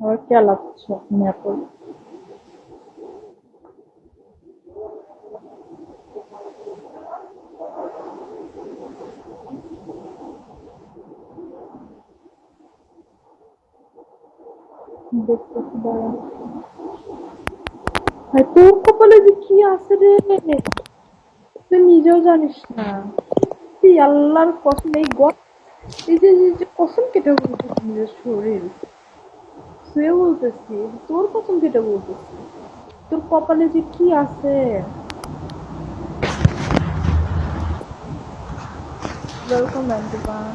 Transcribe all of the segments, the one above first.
আবার চালাচ্ছ মেপল। দেখতেছি দাঁড়া। ভাই তোর কপালে যে কি আছে রে, তুই নিজেও জানিস না। তুই আল্লাহর কসম এই যে কসম কেটে বলতেছি নিজের শরীর শুয়ে বলতেছি, তোর কসম কেটে বলতেছি, তোর কপালে যে কি আছে। ওয়েলকাম এভরিওয়ান,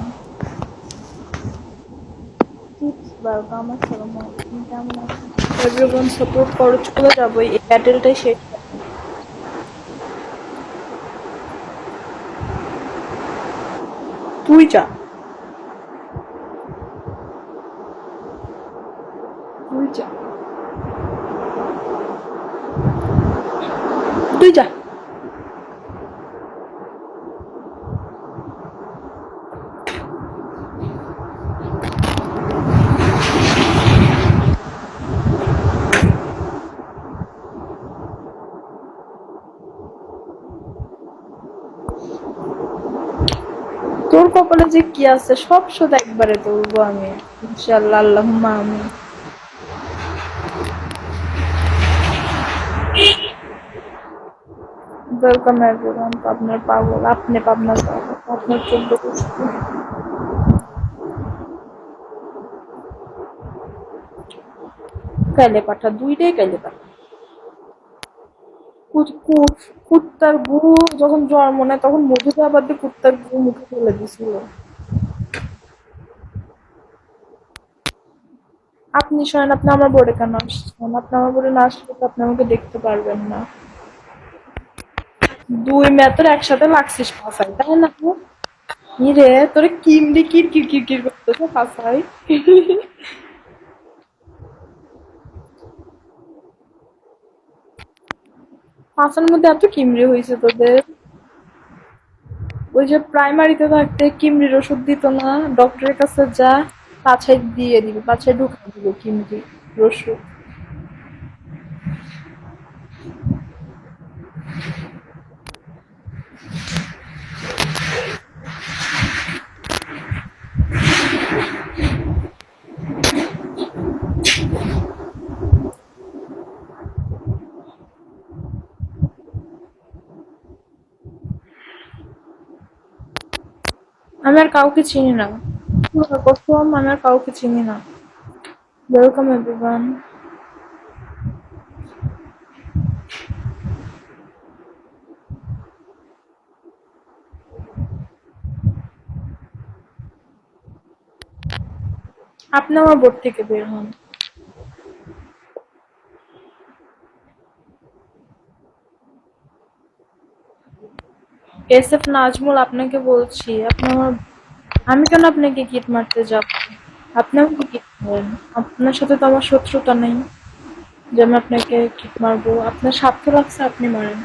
ওয়েলকাম, আসসালামু আলাইকুম, কেমন আছেন? এভরিওয়ান সাপোর্ট করো, চলে যাবো এই ব্যাটেলটাই শেষ। তুই যা, তুই যা, তুই যা। তোর কপালে যে কি আছে সব শোধ একবারে তুলবো আমি, ইনশাআল্লাহ, আল্লাহুম্মা আমিন। ওয়েলকাম এভরিওয়ান, পাবনার পাগল, আপনি পাবনার পাগল, আপনার 14 পুষ্টি। কাইলে পাঠা, দুইটাই কাইলে পাঠা। কুত্তার গু যখন জন্ম নেয় তখন মধুবাবাদ দিয়ে কুত্তার গু মুখে ফেলে দিছিল। আপনি শোনেন, আপনি আমার বোর্ডে কেন আসছেন? আপনি আমার বোর্ডে না আসলে তো আপনি আমাকে দেখতে পারবেন না। দুই মেয়ে একসাথে লাগছিস ফাঁসাই, তাই না? কি রে তোরে কিমড়ি কির কির কির কির করতেছে ফাঁসাই। ফাঁসার মধ্যে এত কিমড়ি হয়েছে তোদের? ওই যে প্রাইমারিতে থাকতে কিমড়ির ওষুধ দিত না, ডক্টরের কাছে যা, পাছায় দিয়ে দিবে, পাছায় ঢুকিয়ে দিবে কিমড়ি ওষুধ। আমি আর কাউকে চিনি না, কসম আমি আর কাউকে চিনি না। Welcome everyone. আপনি আমার বোর্ড থেকে বের হন। এসএফ নাজমুল, আপনাকে বলছি আপনি আমার, আমি কেন আপনাকে কিট মারতে যাব? আপনি আমাকে কিট মারেন, আপনার সাথে তো আমার শত্রুতা নেই যে আমি আপনাকে কিট মারবো। আপনার স্বার্থ লাগছে, আপনি মারেন।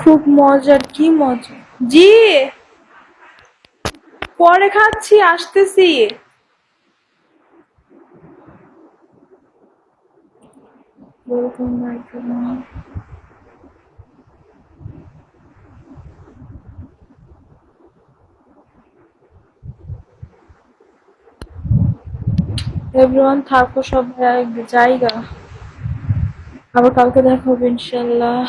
খুব মজার, কি মজা? জি, পরে খাচ্ছি, আসতেছি। Welcome everyone. এভরিওয়ান থাকো সবাই, জায়গা আবার কালকে দেখা হবে ইনশাল্লাহ।